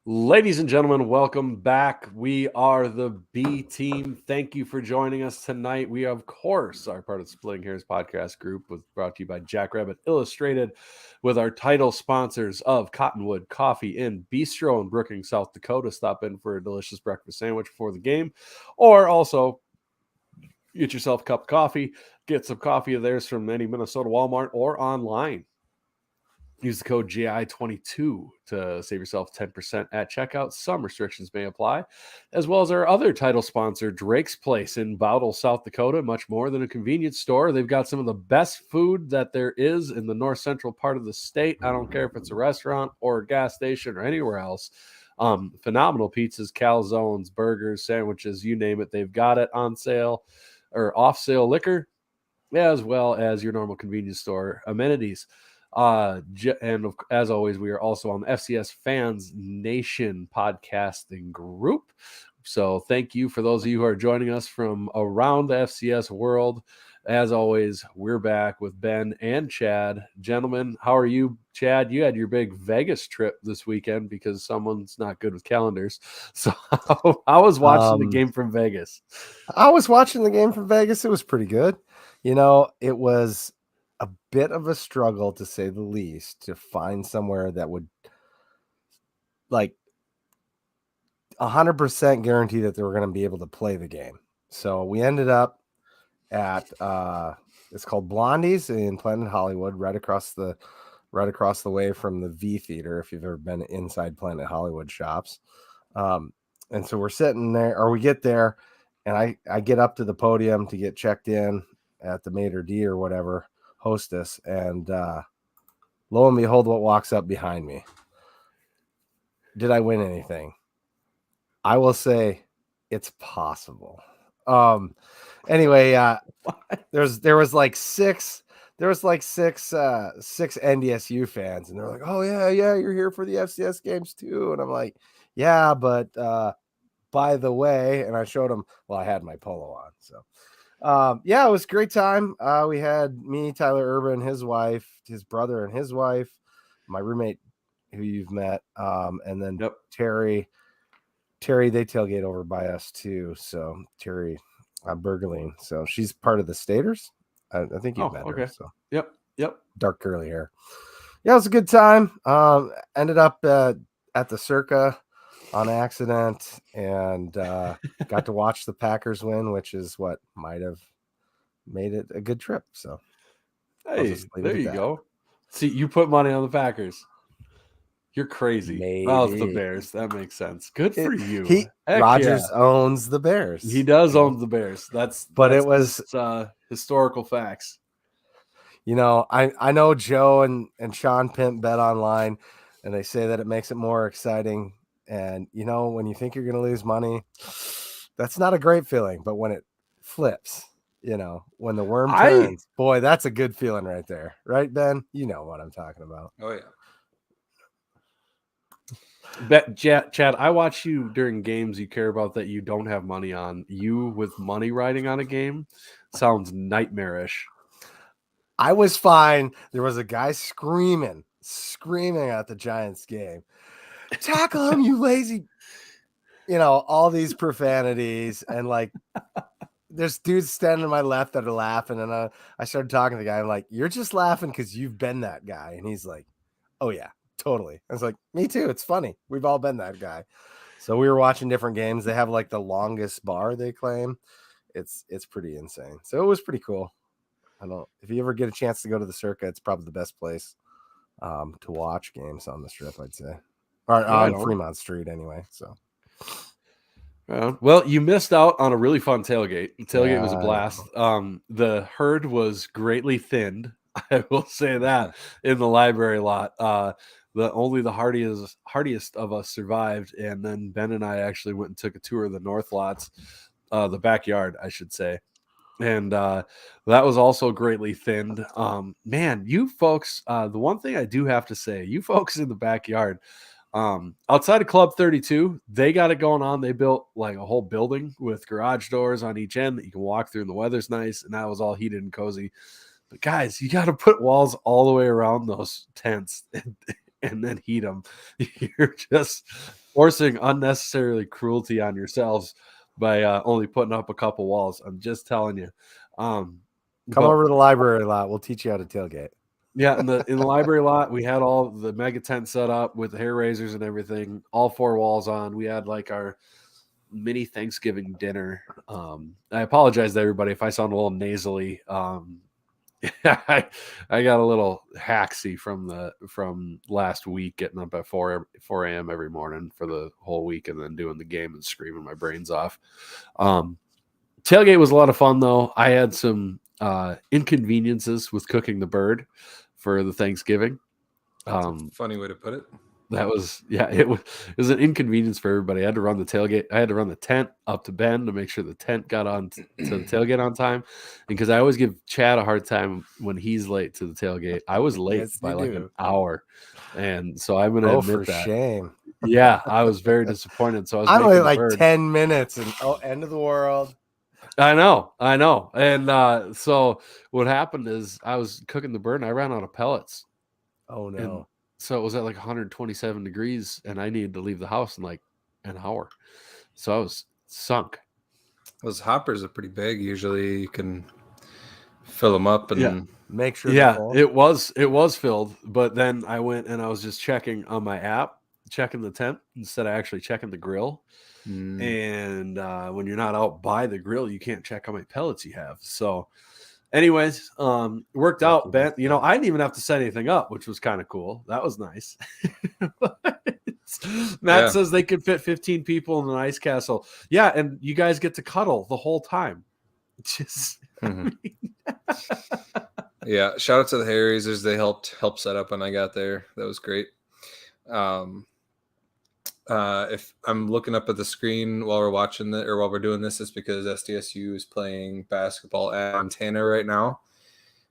Ladies and gentlemen, welcome back. We are the B Team. Thank you for joining us tonight. We, of course, are part of the Splitting Hairs podcast group, brought to you by Jackrabbit Illustrated, with our title sponsors of Cottonwood Coffee and Bistro in Brookings, South Dakota. Stop in for a delicious breakfast sandwich before the game, or also get yourself a cup of coffee. Get some coffee of theirs from any Minnesota Walmart or online. Use the code GI22 to save yourself 10% at checkout. Some restrictions may apply, as well as our other title sponsor, Drake's Place in Bowdle, South Dakota. Much more than a convenience store. They've got some of the best food that there is in the north central part of the state. I don't care if it's a restaurant or a gas station or anywhere else. Phenomenal pizzas, calzones, burgers, sandwiches, you name it. They've got it on sale or off sale liquor, as well as your normal convenience store amenities. And as always, we are also on the FCS Fans Nation podcasting group. So thank you for those of you who are joining us from around the FCS world. As always, we're back with Ben and Chad. Gentlemen, how are you? Chad, you had your big Vegas trip this weekend because someone's not good with calendars. So I was watching the game from Vegas. I was watching the game from Vegas. It was pretty good. You know, it was a bit of a struggle, to say the least, to find somewhere that would like 100% guarantee that they were going to be able to play the game. So we ended up at it's called Blondie's in Planet Hollywood, right across the way from the V Theater, if you've ever been inside Planet Hollywood shops. And so we're sitting there, or we get there, and I get up to the podium to get checked in at the maitre d' or whatever, hostess, and lo and behold, what walks up behind me? Did I win anything? I will say it's possible. Anyway, there was like six NDSU fans, and they're like, "Oh yeah, you're here for the FCS games too." And I'm like, "Yeah, but by the way," and I showed them. Well, I had my polo on, so. Yeah, it was a great time. We had me, Tyler Urban, his wife, his brother and his wife, my roommate who you've met, and then Terry, they tailgate over by us too. So Terry Bergeline. So she's part of the Staters. I think you've met her. So Yep. Dark curly hair. Yeah, it was a good time. Ended up at the Circa on accident, and got to watch the Packers win, which is what might have made it a good trip. So hey, there you go. See, you put money on the Packers. You're crazy. Maybe. Well, it's the Bears. That makes sense. Good for you. Rogers owns the Bears. He does own the Bears. It was historical facts. You know, I know Joe and Sean Pimp bet online, and they say that it makes it more exciting. And, you know, when you think you're going to lose money, that's not a great feeling. But when it flips, you know, when the worm turns, boy, that's a good feeling right there. Right, Ben? You know what I'm talking about. Oh, yeah. Chad, I watch you during games you care about that you don't have money on. You with money riding on a game sounds nightmarish. I was fine. There was a guy screaming at the Giants game. Tackle him, you lazy, you know, all these profanities, and like there's dudes standing to my left that are laughing, and I started talking to the guy. I'm like, you're just laughing because you've been that guy. And he's like, oh yeah, totally. I was like, me too. It's funny. We've all been that guy. So we were watching different games. They have like the longest bar, they claim. It's pretty insane. So it was pretty cool. If you ever get a chance to go to the Circa, it's probably the best place to watch games on the Strip, I'd say. Or on Fremont Street, anyway. So, well, you missed out on a really fun tailgate. The tailgate was a blast. The herd was greatly thinned. I will say that in the library lot. Only the hardiest of us survived, and then Ben and I actually went and took a tour of the north lots, the backyard, I should say. And that was also greatly thinned. Man, you folks, the one thing I do have to say, you folks in the backyard, outside of Club 32, they got it going on. They built like a whole building with garage doors on each end that you can walk through and the weather's nice, and that was all heated and cozy. But guys, you got to put walls all the way around those tents and then heat them. You're just forcing unnecessarily cruelty on yourselves by only putting up a couple walls. I'm just telling you. Come But over to the library lot. We'll teach you how to tailgate. yeah, in the library lot, we had all the mega tent set up with hair raisers and everything, all four walls on. We had like our mini Thanksgiving dinner. I apologize to everybody if I sound a little nasally. I got a little haxy from last week, getting up at 4 a.m. every morning for the whole week and then doing the game and screaming my brains off. Tailgate was a lot of fun though. I had some inconveniences with cooking the bird for the Thanksgiving. Funny way to put it. That was, yeah, it was an inconvenience for everybody. I had to run the tailgate. I had to run the tent up to Ben to make sure the tent got on to the tailgate on time. Because I always give Chad a hard time when he's late to the tailgate. I was late by like an hour. And so I'm going to admit that. Shame. Yeah, I was very disappointed. So I was I'm only like bird. 10 minutes and end of the world. I know. And so what happened is I was cooking the bird and I ran out of pellets. Oh no. And so it was at like 127 degrees and I needed to leave the house in like an hour. So I was sunk. Those hoppers are pretty big. Usually you can fill them up and make sure. Yeah, it was filled. But then I went and I was just checking on my app, checking the temp instead of actually checking the grill. And when you're not out by the grill, you can't check how many pellets you have. So anyways, worked out, Ben. You know, I didn't even have to set anything up, which was kind of cool. That was nice. Matt says they could fit 15 people in an ice castle. Yeah, and you guys get to cuddle the whole time. Just yeah, shout out to the hair raisers. They helped set up when I got there. That was great. If I'm looking up at the screen while we're watching it or while we're doing this, it's because SDSU is playing basketball at Montana right now,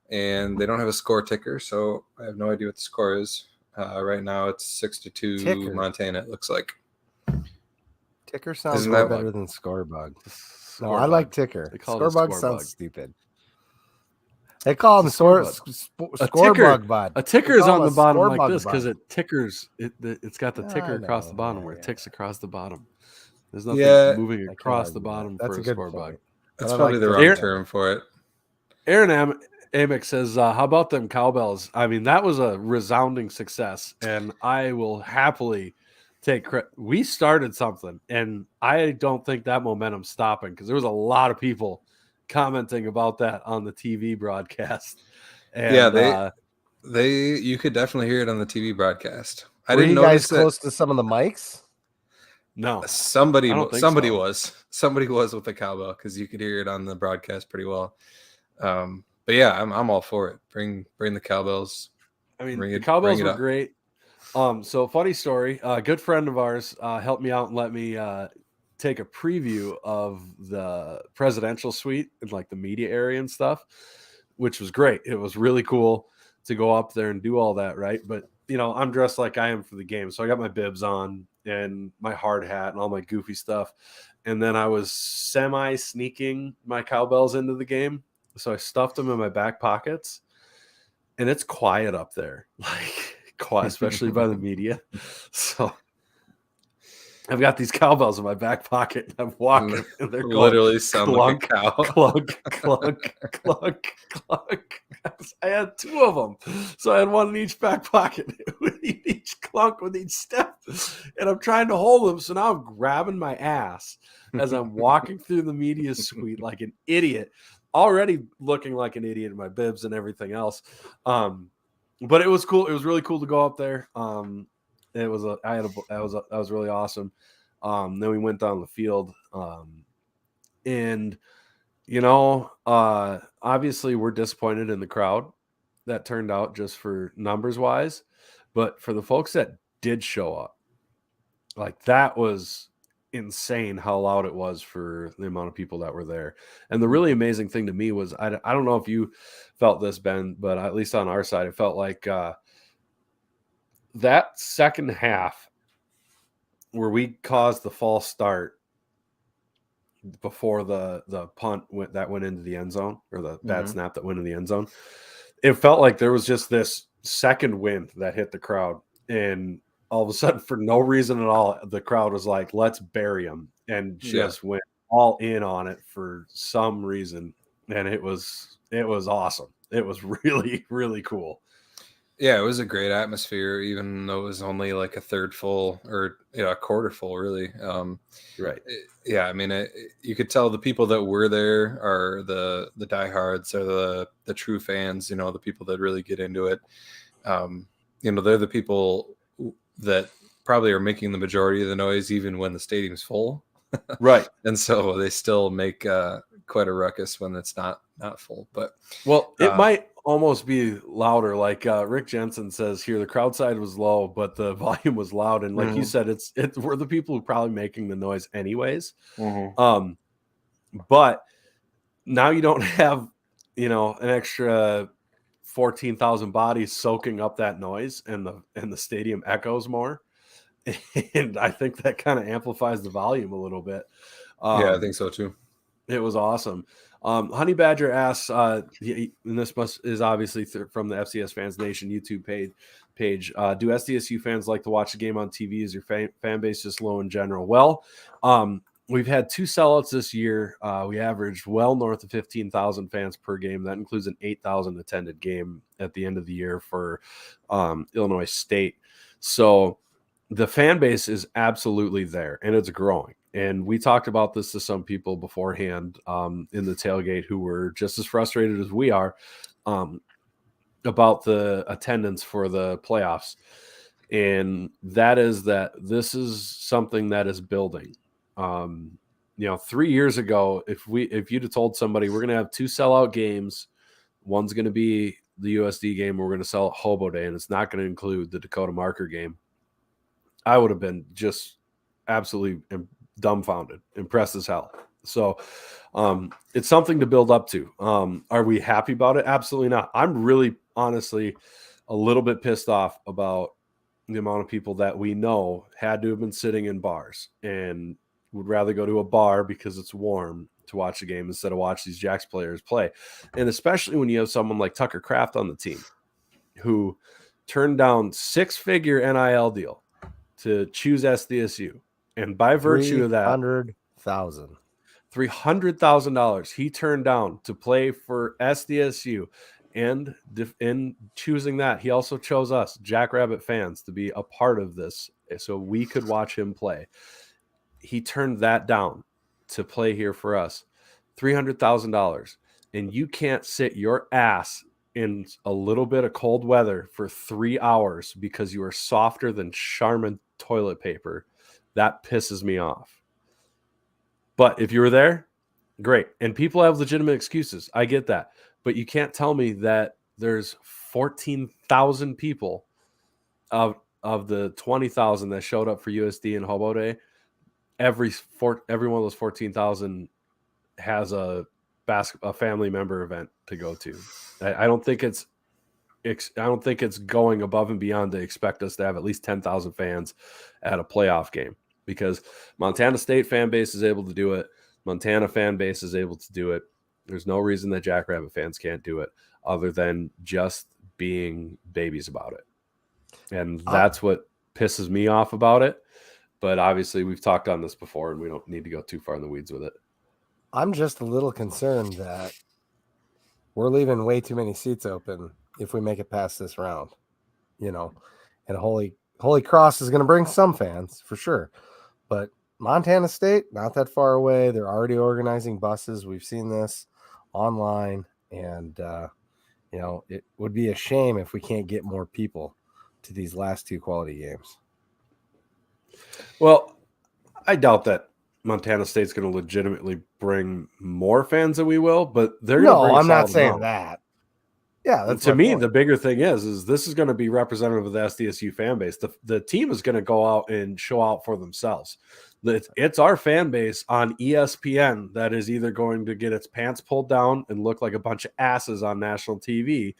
and they don't have a score ticker, so I have no idea what the score is. Right now, it's 6-2 Montana. It looks like. Ticker sounds better than Scorebug. No, I like ticker. Scorebug sounds stupid. They call them scorebug bud. A ticker is on the bottom like this because it tickers. It's got the ticker across the bottom where it ticks across the bottom. There's nothing moving across the bottom for a scorebug. That's probably the wrong term for it. Aaron Amick says, how about them cowbells? I mean, that was a resounding success, and I will happily take credit. We started something, and I don't think that momentum's stopping because there was a lot of people commenting about that on the TV broadcast. And, you could definitely hear it on the TV broadcast. I didn't know you guys close to some of the mics. No, somebody was with the cowbell because you could hear it on the broadcast pretty well. But yeah, I'm all for it. Bring the cowbells. I mean, the cowbells were great. So funny story. A good friend of ours helped me out and let me take a preview of the presidential suite in like the media area and stuff, which was great. It was really cool to go up there and do all that, right? But you know, I'm dressed like I am for the game, so I got my bibs on and my hard hat and all my goofy stuff, and then I was semi sneaking my cowbells into the game, so I stuffed them in my back pockets, and it's quiet up there, like quiet, especially by the media. So I've got these cowbells in my back pocket. And I'm walking, and they're literally sound like a cow. Clunk, clunk, clunk, clunk. I had two of them, so I had one in each back pocket with each clunk with each step, and I'm trying to hold them. So now I'm grabbing my ass as I'm walking through the media suite like an idiot, already looking like an idiot in my bibs and everything else. But it was cool. It was really cool to go up there. It was that was really awesome. Then we went down the field, and you know, obviously we're disappointed in the crowd that turned out just for numbers wise, but for the folks that did show up, like that was insane how loud it was for the amount of people that were there. And the really amazing thing to me was, I don't know if you felt this, Ben, but at least on our side, it felt like that second half where we caused the false start before the punt that went into the end zone, or the bad snap that went in the end zone, it felt like there was just this second wind that hit the crowd. And all of a sudden, for no reason at all, the crowd was like, let's bury him, and just went all in on it for some reason. And it was awesome. It was really, really cool. Yeah, it was a great atmosphere, even though it was only like a third full, or a quarter full, really. Right. Yeah, I mean, you could tell the people that were there are the diehards, or the true fans. The people that really get into it. They're the people that probably are making the majority of the noise, even when the stadium's full. Right. And so they still make quite a ruckus when it's not full. But it might almost be louder. Like Rick Jensen says here, the crowd side was low, but the volume was loud. And like you said, we're the people who are probably making the noise anyways. But now you don't have, an extra 14,000 bodies soaking up that noise, and the stadium echoes more. And I think that kind of amplifies the volume a little bit. Yeah, I think so too. It was awesome. Honey Badger asks, and this is obviously from the FCS Fans Nation YouTube page. Do SDSU fans like to watch the game on TV? Is your fan base just low in general? Well, we've had 2 sellouts this year. We averaged well north of 15,000 fans per game. That includes an 8,000 attended game at the end of the year for Illinois State. So the fan base is absolutely there, and it's growing. And we talked about this to some people beforehand in the tailgate who were just as frustrated as we are about the attendance for the playoffs. And that is that this is something that is building. 3 years ago, if you'd have told somebody we're going to have 2 sellout games, one's going to be the USD game, we're going to sell at Hobo Day, and it's not going to include the Dakota Marker game, I would have been just absolutely dumbfounded, impressed as hell. So it's something to build up to. Are we happy about it? Absolutely not. I'm really, honestly, a little bit pissed off about the amount of people that we know had to have been sitting in bars and would rather go to a bar because it's warm to watch the game instead of watch these Jacks players play. And especially when you have someone like Tucker Kraft on the team who turned down 6-figure NIL deal to choose SDSU. And by virtue of that, $300,000 he turned down to play for SDSU. And in choosing that, he also chose us, Jackrabbit fans, to be a part of this so we could watch him play. He turned that down to play here for us. $300,000. And you can't sit your ass in a little bit of cold weather for 3 hours because you are softer than Charmin toilet paper. That pisses me off. But if you were there, great. And people have legitimate excuses. I get that. But you can't tell me that there's 14,000 people of the 20,000 that showed up for USD and Hobo Day. Every one of those 14,000 has a family member event to go to. I don't think it's going above and beyond to expect us to have at least 10,000 fans at a playoff game, because Montana State fan base is able to do it. Montana fan base is able to do it. There's no reason that Jackrabbit fans can't do it other than just being babies about it. And that's what pisses me off about it. But obviously we've talked on this before and we don't need to go too far in the weeds with it. I'm just a little concerned that we're leaving way too many seats open if we make it past this round, and Holy Cross is going to bring some fans for sure, but Montana State, not that far away. They're already organizing buses. We've seen this online, and it would be a shame if we can't get more people to these last 2 quality games. Well, I doubt that Montana State's going to legitimately bring more fans than we will, but they're going to bring. No, I'm not saying that. Yeah, that's to me, the bigger thing is this is going to be representative of the SDSU fan base. The team is going to go out and show out for themselves. It's our fan base on ESPN that is either going to get its pants pulled down and look like a bunch of asses on national TV,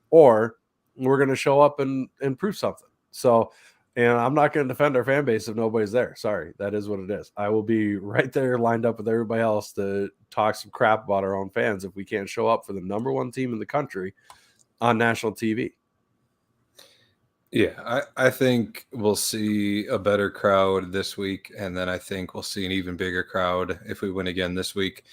or we're going to show up and prove something. So, and I'm not going to defend our fan base if nobody's there. Sorry, that is what it is. I will be right there lined up with everybody else to talk some crap about our own fans if we can't show up for the number one team in the country on national TV. Yeah, I think we'll see a better crowd this week, and then I think we'll see an even bigger crowd if we win again this week.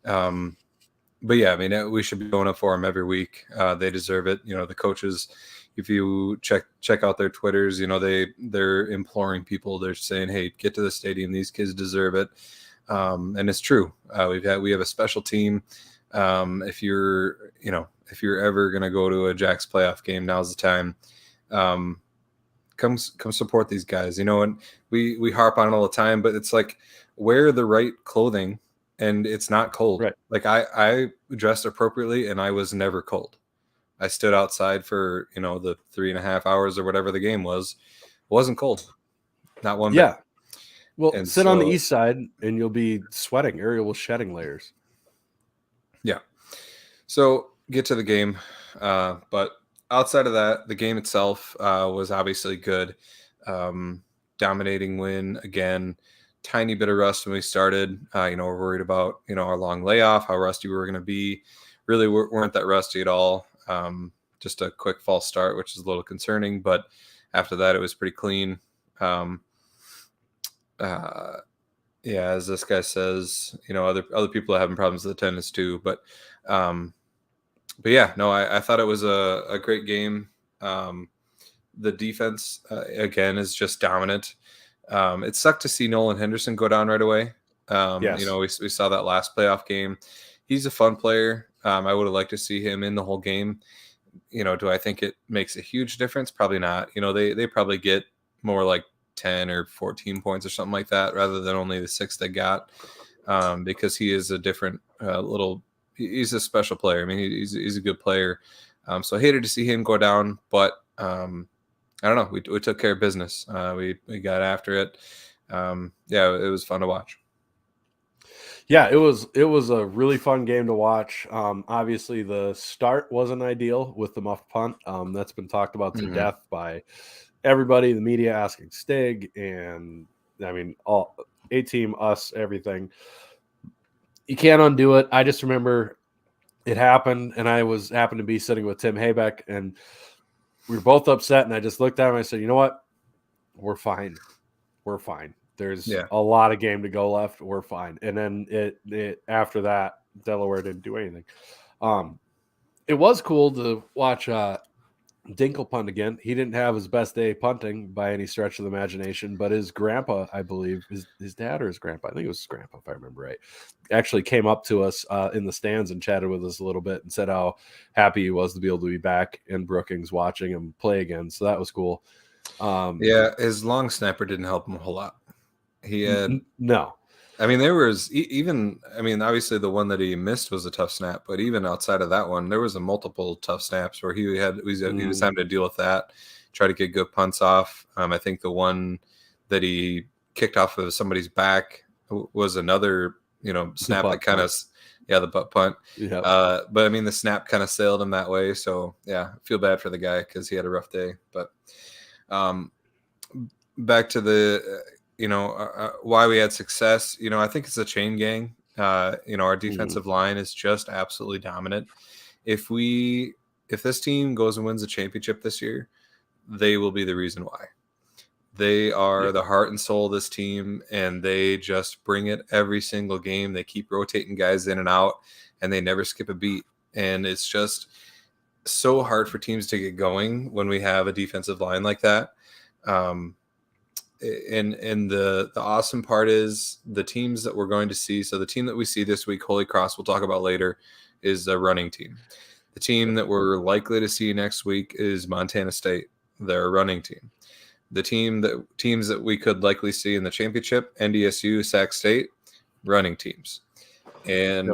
But yeah, I mean, we should be going up for them every week. They deserve it. You know, the coaches, if you check out their Twitters, you know, they're imploring people. They're saying, hey, get to the stadium. These kids deserve it. And it's true. We have a special team. If you're ever going to go to a Jack's playoff game, now's the time. Come support these guys, you know, and we harp on it all the time, but it's like, wear the right clothing and it's not cold. Right. Like I dressed appropriately and I was never cold. I stood outside for, you know, the 3.5 hours or whatever the game was. It wasn't cold. Not one bit. Well, and sit on the east side and you'll be sweating. Ariel was shedding layers. Yeah. So get to the game. But outside of that, the game itself was obviously good. Dominating win again. Tiny bit of rust when we started. We're worried about, our long layoff, how rusty we were going to be. Really weren't that rusty at all. Just a quick false start, which is a little concerning. But after that, it was pretty clean. As this guy says, other people are having problems with attendance too. But yeah, no, I thought it was a great game. The defense, again, is just dominant. It sucked to see Nolan Henderson go down right away. Yes. We saw that last playoff game. He's a fun player. I would have liked to see him in the whole game. Do I think it makes a huge difference? Probably not. They probably get more like 10 or 14 points or something like that rather than only the 6 they got, because he is a different he's a special player. I mean, he's a good player. So I hated to see him go down, but I don't know. We took care of business. We got after it. It was fun to watch. Yeah, it was a really fun game to watch. Obviously, the start wasn't ideal with the muffed punt. That's been talked about to death by everybody, the media asking Stig, and I mean, all A-team, us, everything. You can't undo it. I just remember it happened, and I happened to be sitting with Tim Haybeck, and we were both upset, and I just looked at him and I said, you know what? We're fine. We're fine. There's a lot of game to go left. We're fine. And then it after that, Delaware didn't do anything. It was cool to watch Dinkle punt again. He didn't have his best day punting by any stretch of the imagination, but his grandpa, I believe, his dad or his grandpa, I think it was his grandpa, if I remember right, actually came up to us in the stands and chatted with us a little bit and said how happy he was to be able to be back in Brookings watching him play again. So that was cool. His long snapper didn't help him a whole lot. He had no. I mean, there was obviously the one that he missed was a tough snap, but even outside of that one, there was a multiple tough snaps where he was having to deal with that, try to get good punts off. I think the one that he kicked off of somebody's back was another, snap that kind of, the butt punt. Yeah. But I mean, the snap kind of sailed him that way. So yeah, I feel bad for the guy because he had a rough day. But back to the. Why we had success, I think it's a chain gang. Our defensive line is just absolutely dominant. If this team goes and wins a championship this year, they will be the reason why. They are the heart and soul of this team, and they just bring it every single game. They keep rotating guys in and out, and they never skip a beat. And it's just so hard for teams to get going when we have a defensive line like that. And the awesome part is the teams that we're going to see. So the team that we see this week, Holy Cross, we'll talk about later, is a running team. The team that we're likely to see next week is Montana State. They're a running team. The teams that we could likely see in the championship, NDSU, Sac State, running teams. And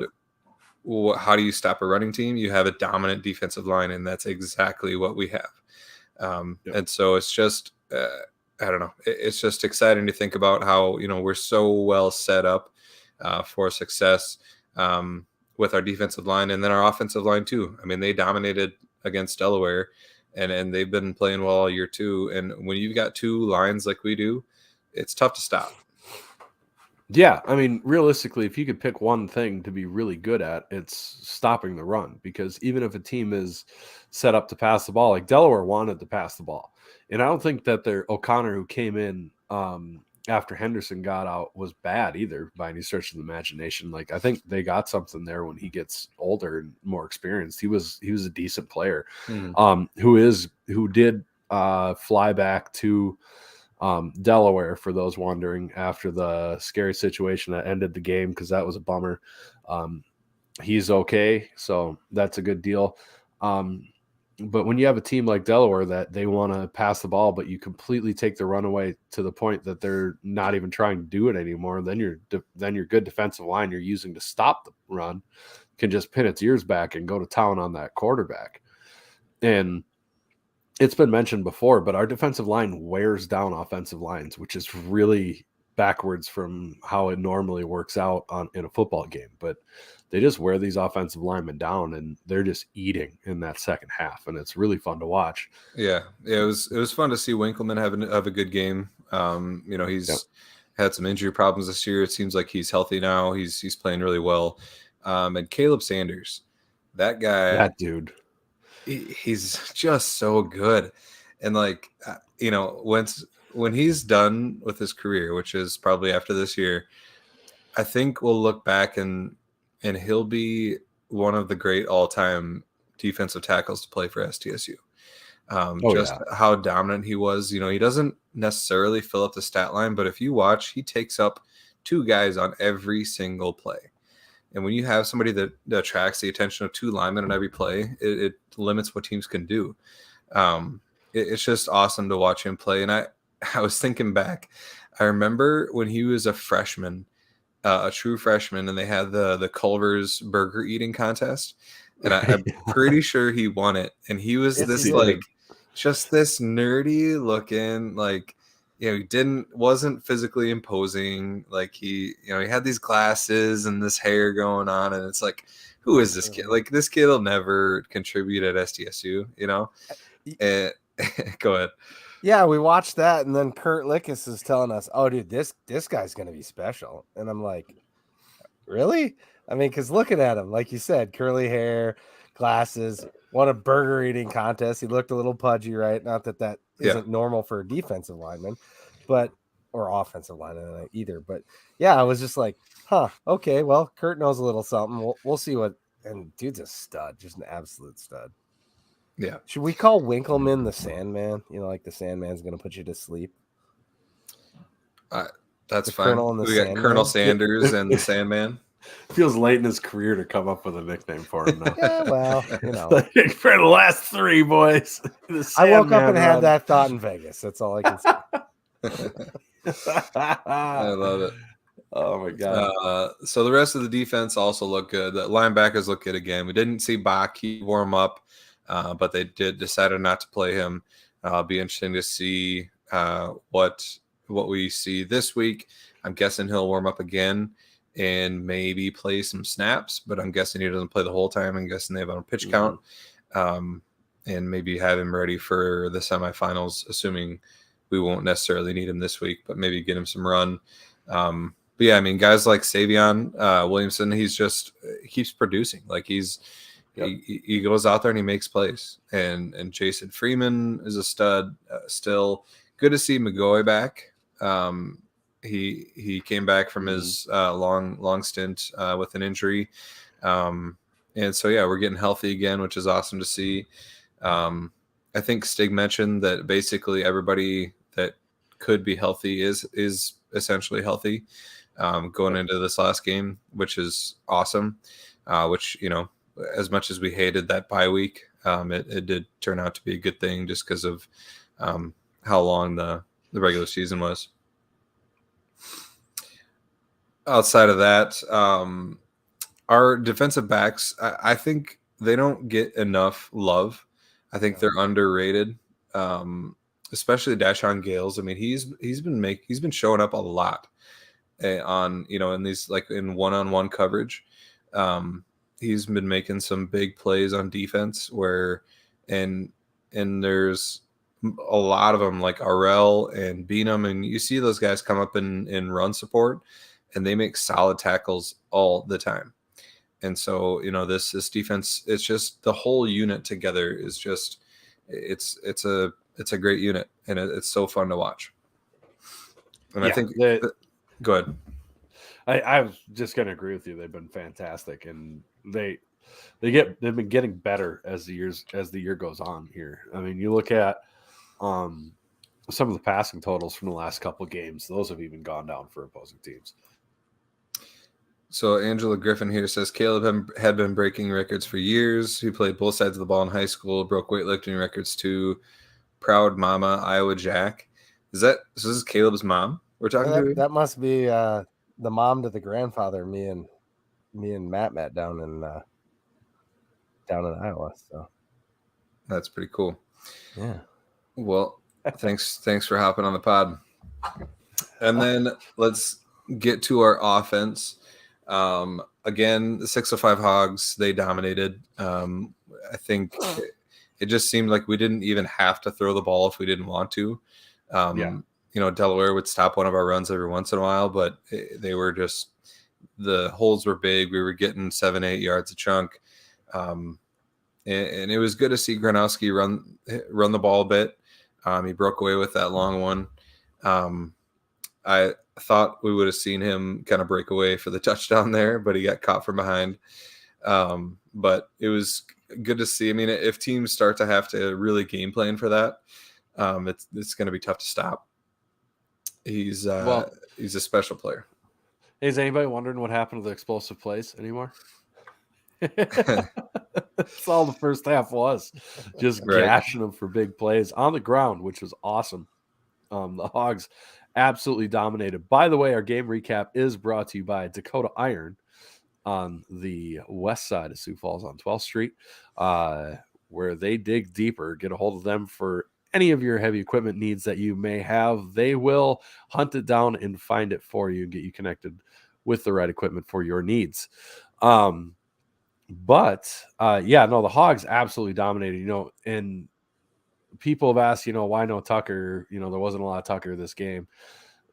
how do you stop a running team? You have a dominant defensive line, and that's exactly what we have. And so it's just I don't know. It's just exciting to think about how, we're so well set up for success with our defensive line and then our offensive line too. I mean, they dominated against Delaware and they've been playing well all year too. And when you've got two lines like we do, it's tough to stop. Yeah, I mean, realistically, if you could pick one thing to be really good at, it's stopping the run. Because even if a team is set up to pass the ball, like Delaware wanted to pass the ball, and I don't think that their O'Connor, who came in after Henderson got out, was bad either by any stretch of the imagination. Like I think they got something there when he gets older and more experienced. He was a decent player, who did fly back to Delaware, for those wondering, after the scary situation that ended the game, because that was a bummer. He's okay, so that's a good deal. But when you have a team like Delaware that they want to pass the ball, but you completely take the runaway to the point that they're not even trying to do it anymore, then your good defensive line you're using to stop the run can just pin its ears back and go to town on that quarterback. And it's been mentioned before, but our defensive line wears down offensive lines, which is really backwards from how it normally works out in a football game. But they just wear these offensive linemen down, and they're just eating in that second half, and it's really fun to watch. Yeah, it was fun to see Winkleman have a good game. He's had some injury problems this year. It seems like he's healthy now. He's playing really well. And Caleb Sanders, that guy, That dude. He's just so good. And when he's done with his career, which is probably after this year, I think we'll look back and he'll be one of the great all-time defensive tackles to play for STSU. How dominant he was. He doesn't necessarily fill up the stat line, but if you watch, he takes up two guys on every single play. And when you have somebody that attracts the attention of two linemen on every play, it limits what teams can do. It's just awesome to watch him play. And I was thinking back, I remember when he was a freshman, a true freshman, and they had the Culver's burger eating contest. And I'm pretty sure he won it. And he was just this nerdy looking, he wasn't physically imposing. Like he had these glasses and this hair going on, and it's like, who is this kid? Like this kid will never contribute at STSU, And go ahead. Yeah, we watched that, and then Kurt Lickis is telling us, "Oh, dude, this guy's gonna be special." And I'm like, "Really?" I mean, because looking at him, like you said, curly hair, glasses, won a burger eating contest. He looked a little pudgy, right? Not that isn't normal for a defensive lineman, or offensive lineman either. But yeah, I was just like, "Huh, okay, well, Kurt knows a little something. We'll see what." And dude's a stud, just an absolute stud. Yeah. Should we call Winkleman the Sandman? Like the Sandman's going to put you to sleep. That's fine. We got Colonel Sanders and the Sandman. Feels late in his career to come up with a nickname for him now. Yeah, well, for the last three boys. I woke up and had that thought in Vegas. That's all I can say. I love it. Oh my god! So the rest of the defense also look good. The linebackers look good again. We didn't see Baki warm up, but they decided not to play him. It'll be interesting to see what we see this week. I'm guessing he'll warm up again and maybe play some snaps, but I'm guessing he doesn't play the whole time. I'm guessing they have on a pitch count, and maybe have him ready for the semifinals, assuming we won't necessarily need him this week, but maybe get him some run. But yeah, I mean, guys like Savion Williamson, he keeps producing. Like he goes out there and he makes plays. And Jason Freeman is a stud still. Good to see McGoy back. He came back from his long stint with an injury. And so, yeah, we're getting healthy again, which is awesome to see. I think Stig mentioned that basically everybody that could be healthy is essentially healthy going into this last game, which is awesome. Which, as much as we hated that bye week, it did turn out to be a good thing just because of how long the regular season was. Outside of that, our defensive backs, I think they don't get enough love. I think they're underrated. especially Dashon Gales. I mean, he's been showing up a lot on, in these, like, in one-on-one coverage. He's been making some big plays on defense and there's a lot of them, like Arel and Beanham, and you see those guys come up in run support, and they make solid tackles all the time. And so, this defense, it's just the whole unit together is just, it's a great unit, and it's so fun to watch. And I think go ahead. I was just going to agree with you. They've been fantastic, and they've been getting better as the year goes on here. I mean, you look at some of the passing totals from the last couple of games; those have even gone down for opposing teams. So Angela Griffin here says Caleb had been breaking records for years. He played both sides of the ball in high school, broke weightlifting records too. Proud mama, Iowa Jack. So this is Caleb's mom we're talking to? That must be the mom to the grandfather me and Matt met down in Iowa. So that's pretty cool. Yeah. Well, thanks for hopping on the pod. And then let's get to our offense. Again, the 605 Hogs, they dominated. I think it just seemed like we didn't even have to throw the ball if we didn't want to. Delaware would stop one of our runs every once in a while, but they were just, the holes were big. We were getting 7-8 yards a chunk. And it was good to see Gronowski run the ball a bit. He broke away with that long one. I thought we would have seen him kind of break away for the touchdown there, but he got caught from behind. But it was good to see. I mean, if teams start to have to really game plan for that, it's going to be tough to stop. He's a special player. Is anybody wondering what happened to the explosive plays anymore? That's all the first half was, just gashing them for big plays on the ground, which was awesome. The Hogs absolutely dominated. By the way, our game recap is brought to you by Dakota Iron on the west side of Sioux Falls on 12th Street, where they dig deeper. Get a hold of them for any of your heavy equipment needs that you may have. They will hunt it down and find it for you and get you connected with the right equipment for your needs. The Hogs absolutely dominated, and people have asked, why no Tucker? There wasn't a lot of Tucker this game.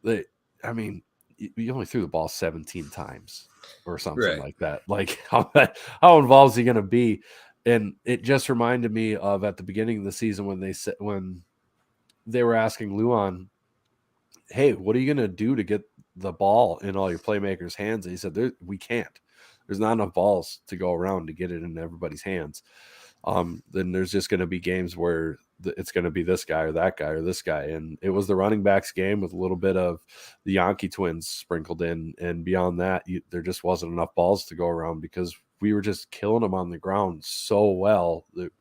You only threw the ball 17 times or something like that. Like, how involved is he going to be? And it just reminded me of at the beginning of the season when they were asking Luan, hey, what are you going to do to get the ball in all your playmakers' hands? And he said, we can't. There's not enough balls to go around to get it in everybody's hands. Then there's just going to be games where it's going to be this guy or that guy or this guy. And it was the running backs game with a little bit of the Yankee twins sprinkled in. And beyond that, there just wasn't enough balls to go around because we were just killing them on the ground so well that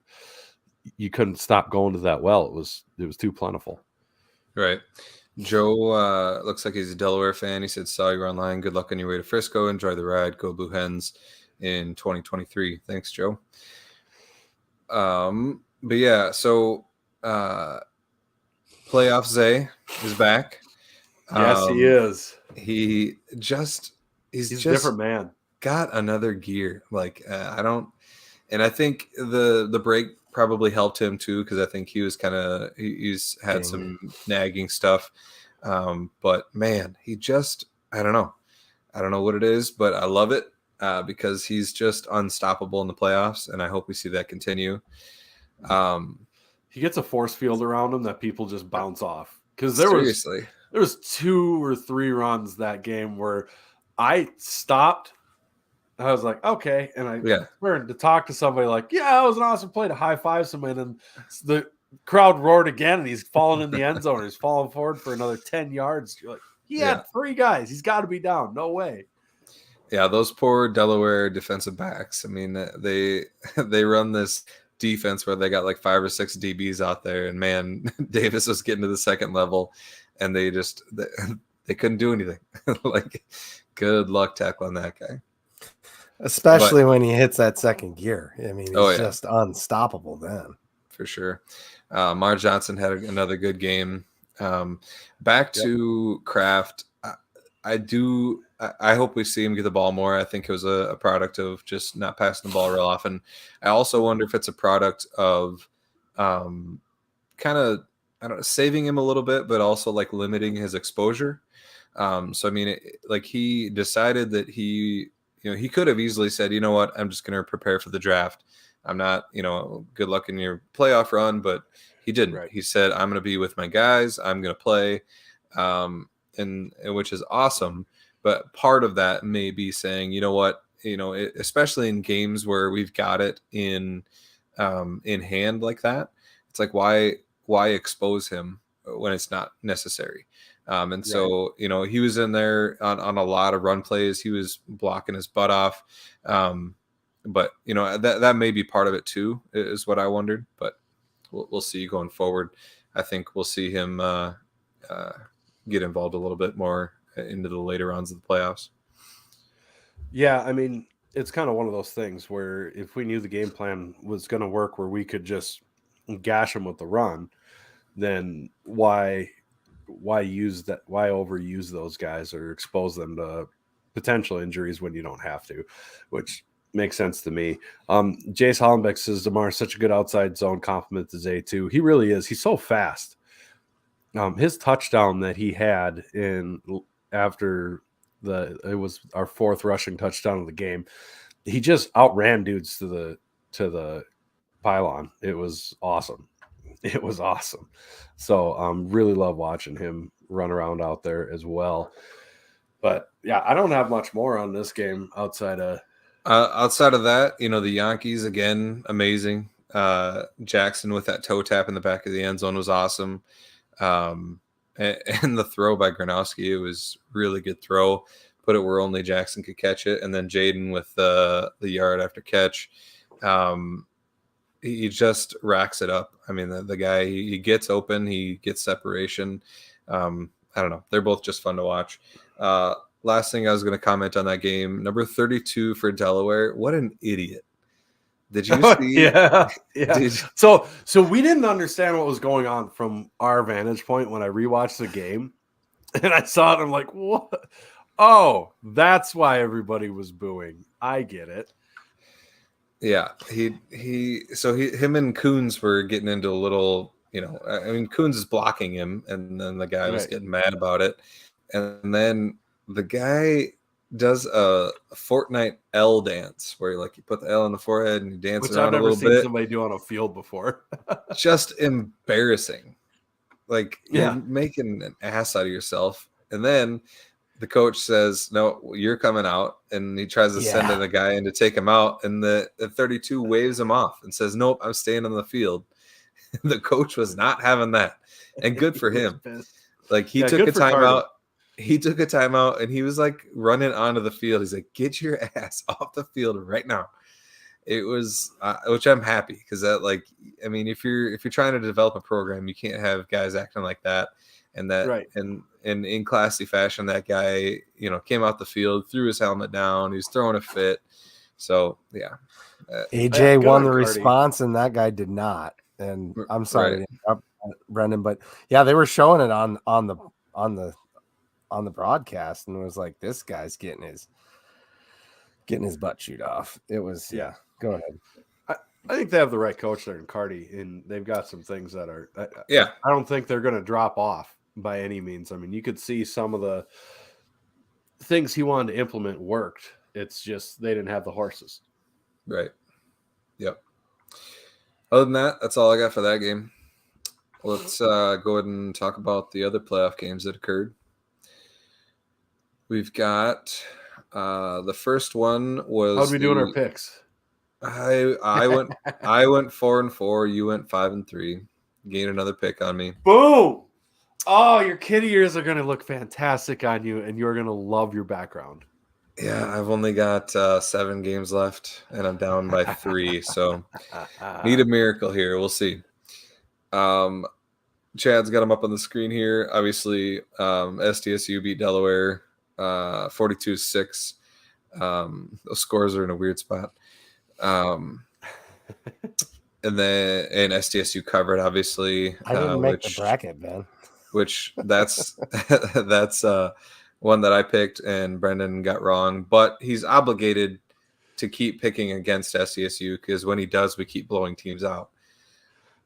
you couldn't stop going to that well. It was too plentiful. Right. Joe looks like he's a Delaware fan. He said, saw you online. Good luck on your way to Frisco. Enjoy the ride. Go Blue Hens in 2023. Thanks, Joe. But yeah, so playoff Zay is back. Yes, he is. He's just a different man. Got another gear. Like and I think the break probably helped him too, because I think he was he's had some nagging stuff. But man, he just, I don't know what it is, but I love it because he's just unstoppable in the playoffs, and I hope we see that continue. He gets a force field around him that people just bounce off. Because there was 2 or 3 runs that game where I stopped. I was like, okay. And I turned to talk to somebody like, yeah, that was an awesome play, to high five somebody. And then the crowd roared again, and he's falling in the end zone. And he's falling forward for another 10 yards. You're like, he had 3 guys. He's got to be down. No way. Yeah, those poor Delaware defensive backs. I mean, they run this defense where they got like 5 or 6 DBs out there. And man, Davis was getting to the second level, and they couldn't do anything. Like, good luck tackling that guy. Especially when he hits that second gear. I mean, he's just unstoppable then. for sure. Mar Johnson had another good game. Back to Kraft. I hope we see him get the ball more. I think it was a product of just not passing the ball real often. I also wonder if it's a product of kind of, I don't know, saving him a little bit, but also like limiting his exposure. So I mean, like he decided that he could have easily said, you know what, I'm just going to prepare for the draft. I'm not, good luck in your playoff run, but he didn't. Right. He said, I'm going to be with my guys. I'm going to play, and which is awesome. But part of that may be saying, you know what, especially in games where we've got it in hand like that, it's like why expose him when it's not necessary. And so, he was in there on a lot of run plays. He was blocking his butt off. But that may be part of it too, is what I wondered. But we'll see going forward. I think we'll see him get involved a little bit more into the later rounds of the playoffs. Yeah, I mean, it's kind of one of those things where if we knew the game plan was going to work where we could just gash them with the run, then why use that? Why overuse those guys or expose them to potential injuries when you don't have to, which makes sense to me. Jace Hollenbeck says DeMar is such a good outside zone compliment to Zay too. He really is. He's so fast. His touchdown that he had after it was our fourth rushing touchdown of the game. He just outran dudes to the pylon. It was awesome. It was awesome. So really love watching him run around out there as well. But yeah, I don't have much more on this game outside of that. The Yankees again, amazing. Jackson with that toe tap in the back of the end zone was awesome. And the throw by Gronowski, it was really good throw. Put it where only Jackson could catch it, and then Jaden with the yard after catch. He just racks it up. I mean, the guy, he gets open, he gets separation. I don't know. They're both just fun to watch. Last thing I was going to comment on that game, number 32 for Delaware. What an idiot. Did you see? Yeah. So we didn't understand what was going on from our vantage point when I rewatched the game. And I saw it, and I'm like, what? Oh, that's why everybody was booing. I get it. Yeah, him and Coons were getting into a little, I mean, Coons is blocking him, and then the guy was getting mad about it, and then the guy does a Fortnite L dance where you put the L on the forehead and you dance around a little bit. I've never seen somebody do on a field before. Just embarrassing. You're making an ass out of yourself, and then the coach says, no, you're coming out. And he tries to send in a guy in to take him out. And the 32 waves him off and says, nope, I'm staying on the field. The coach was not having that. And good for him. He took a timeout. He took a timeout and he was running onto the field. He's like, get your ass off the field right now. It was, which I'm happy because that, I mean, if you're trying to develop a program, you can't have guys acting like that. And that, and in classy fashion, that guy, came out the field, threw his helmet down. He's throwing a fit. So, yeah. AJ won the response, and that guy did not. And I'm sorry to interrupt, Brendan, but yeah, they were showing it on the broadcast, and it was like, this guy's getting his butt chewed off. It was, go ahead. I think they have the right coach there in Cardi, and they've got some things that are. I don't think they're going to drop off by any means. I mean, you could see some of the things he wanted to implement worked. It's just they didn't have the horses. Right. Yep. Other than that, that's all I got for that game. Let's go ahead and talk about the other playoff games that occurred. We've got the first one was. How'd we do in our picks? I went 4-4. You went 5-3. Gain another pick on me. Boom! Oh, your kitty ears are going to look fantastic on you, and you're going to love your background. Yeah, I've only got 7 games left, and I'm down by 3. So need a miracle here. We'll see. Chad's got them up on the screen here. Obviously, SDSU beat Delaware 42-6. Those scores are in a weird spot. and SDSU covered, obviously. I didn't make the bracket, man. Which that's that's one that I picked and Brendan got wrong, but he's obligated to keep picking against SDSU because when he does, we keep blowing teams out.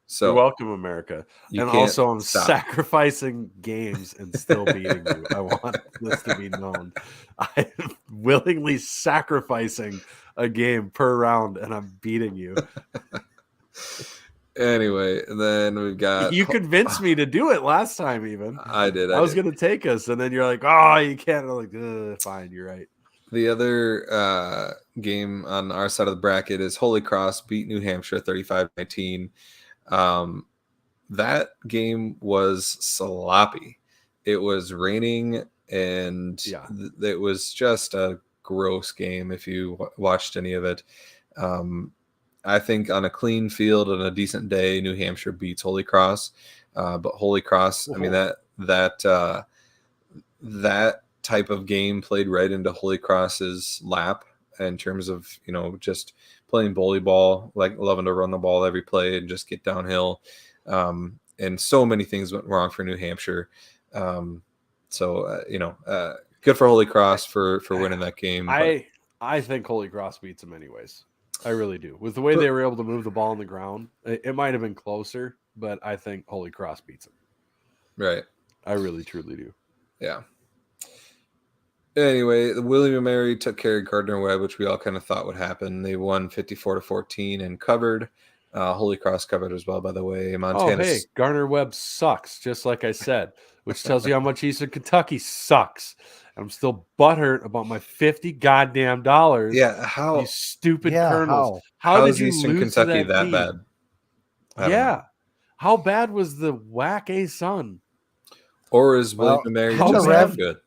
So you're welcome, America. You And can't also, I'm stop. sacrificing games and still beating you. I want this to be known. I'm willingly sacrificing a game per round, and I'm beating you. Anyway, then we've got. You convinced me to do it last time, even. I did. I was going to take us, and then you're like, "Oh, you can't." I'm like, fine, you're right. The other game on our side of the bracket is Holy Cross beat New Hampshire 35-19. That game was sloppy. It was raining, and it was just a gross game if you watched any of it. I think on a clean field and a decent day, New Hampshire beats Holy Cross. But Holy Cross, I mean, that type of game played right into Holy Cross's lap in terms of, just playing bully ball, like loving to run the ball every play and just get downhill. And so many things went wrong for New Hampshire. Good for Holy Cross for winning that game. I think Holy Cross beats them anyways. I really do. With the way they were able to move the ball on the ground, it might have been closer, but I think Holy Cross beats them. Right. I really, truly do. Yeah. Anyway, the William & Mary took care of Gardner-Webb, which we all kind of thought would happen. They won 54-14 and covered. Holy Cross covered as well, by the way. Gardner-Webb sucks, just like I said, which tells you how much Eastern Kentucky sucks. I'm still butthurt about my $50 goddamn dollars. Yeah, how you stupid Colonels? How did you Eastern lose Kentucky to that bad? Yeah, how bad was the whack A Sun? Or is William & Mary just that good?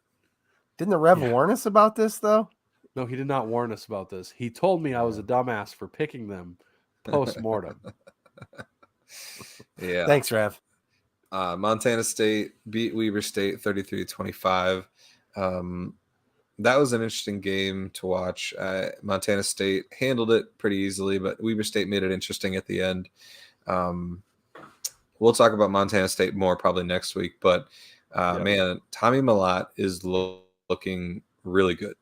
Didn't the Rev warn us about this though? No, he did not warn us about this. He told me I was a dumbass for picking them post-mortem. Yeah. Thanks, Rev. Montana State beat Weber State 33-25. That was an interesting game to watch. Montana State handled it pretty easily, but Weber State made it interesting at the end. We'll talk about Montana State more probably next week, but man, Tommy Mellott is looking really good.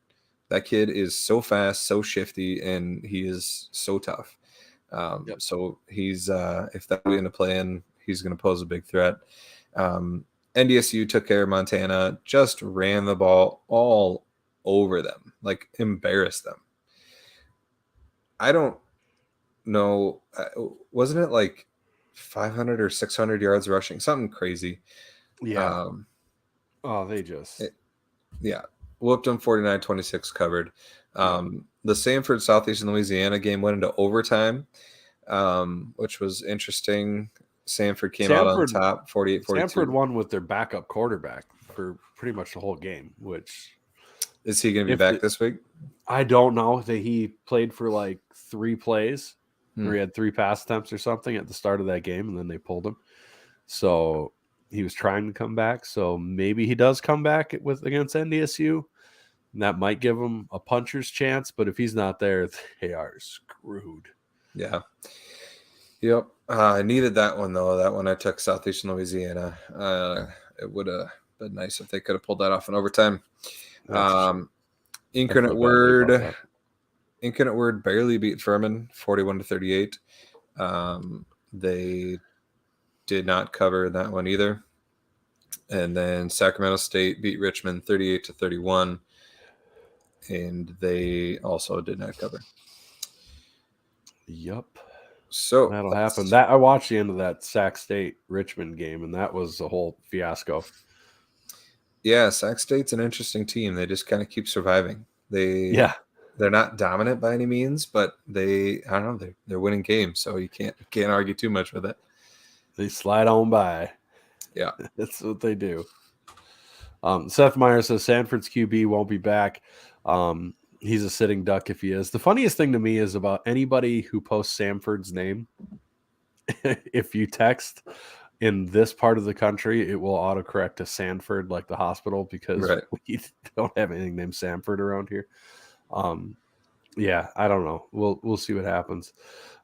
That kid is so fast, so shifty, and he is so tough. So he's if that we end up playing, he's going to pose a big threat. NDSU took care of Montana, just ran the ball all over them, like embarrassed them. I don't know. Wasn't it like 500 or 600 yards rushing? Something crazy. Yeah. They just. Whooped them 49-26 covered. The Sanford Southeastern Louisiana game went into overtime, which was interesting. Sanford came out on top 48-42. Sanford won with their backup quarterback for pretty much the whole game, which is he going to be back this week? I don't know. He played for like 3 plays or he had 3 pass attempts or something at the start of that game, and then they pulled him. So he was trying to come back. So maybe he does come back against NDSU. And that might give him a puncher's chance, but if he's not there, they are screwed. Yeah. Yep. I needed that one, though. That one I took Southeastern Louisiana. It would have been nice if they could have pulled that off in overtime. Incarnate Word barely beat Furman 41-38. They did not cover that one either. And then Sacramento State beat Richmond 38-31. And they also did not cover. Yep. So that'll happen. I watched the end of that Sac State Richmond game, and that was a whole fiasco. Yeah, Sac State's an interesting team. They just kind of keep surviving. They're not dominant by any means, but they're winning games, so you can't argue too much with it. They slide on by. Yeah, that's what they do. Seth Meyer says Sanford's QB won't be back. He's a sitting duck if he is. The funniest thing to me is about anybody who posts Sanford's name. If you text in this part of the country, it will autocorrect to Sanford, like the hospital, because we don't have anything named Sanford around here. Yeah, I don't know. We'll see what happens.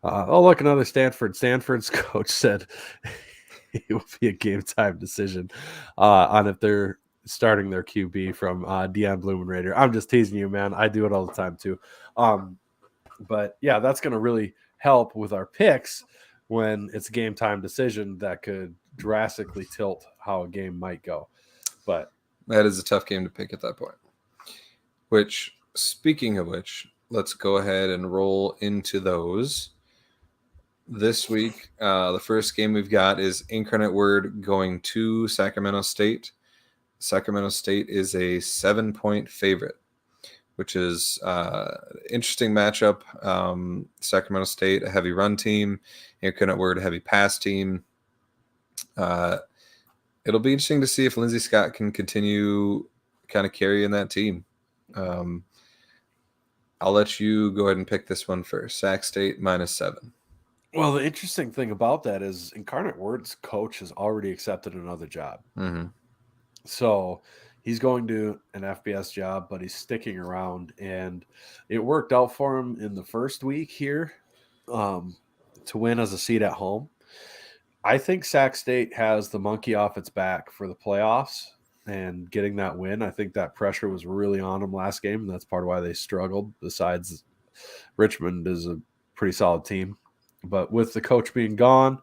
Oh, look, another Stanford. Stanford's coach said it will be a game time decision on if they're starting their QB from Deion Blumenrader. I'm just teasing you, man. I do it all the time too. But yeah, that's going to really help with our picks when it's a game time decision that could drastically tilt how a game might go. But that is a tough game to pick at that point. Which, speaking of which, let's go ahead and roll into those. This week, the first game we've got is Incarnate Word going to Sacramento State. Sacramento State is a 7-point favorite, which is interesting matchup. Sacramento State, a heavy run team. Incarnate Word, a heavy pass team. It'll be interesting to see if Lindsey Scott can continue kind of carrying that team. I'll let you go ahead and pick this one first. Sac State -7. Well, the interesting thing about that is Incarnate Word's coach has already accepted another job. Mm-hmm. So he's going to an FBS job, but he's sticking around. And it worked out for him in the first week here to win as a seed at home. I think Sac State has the monkey off its back for the playoffs and getting that win. I think that pressure was really on them last game, and that's part of why they struggled. Besides, Richmond is a pretty solid team. But with the coach being gone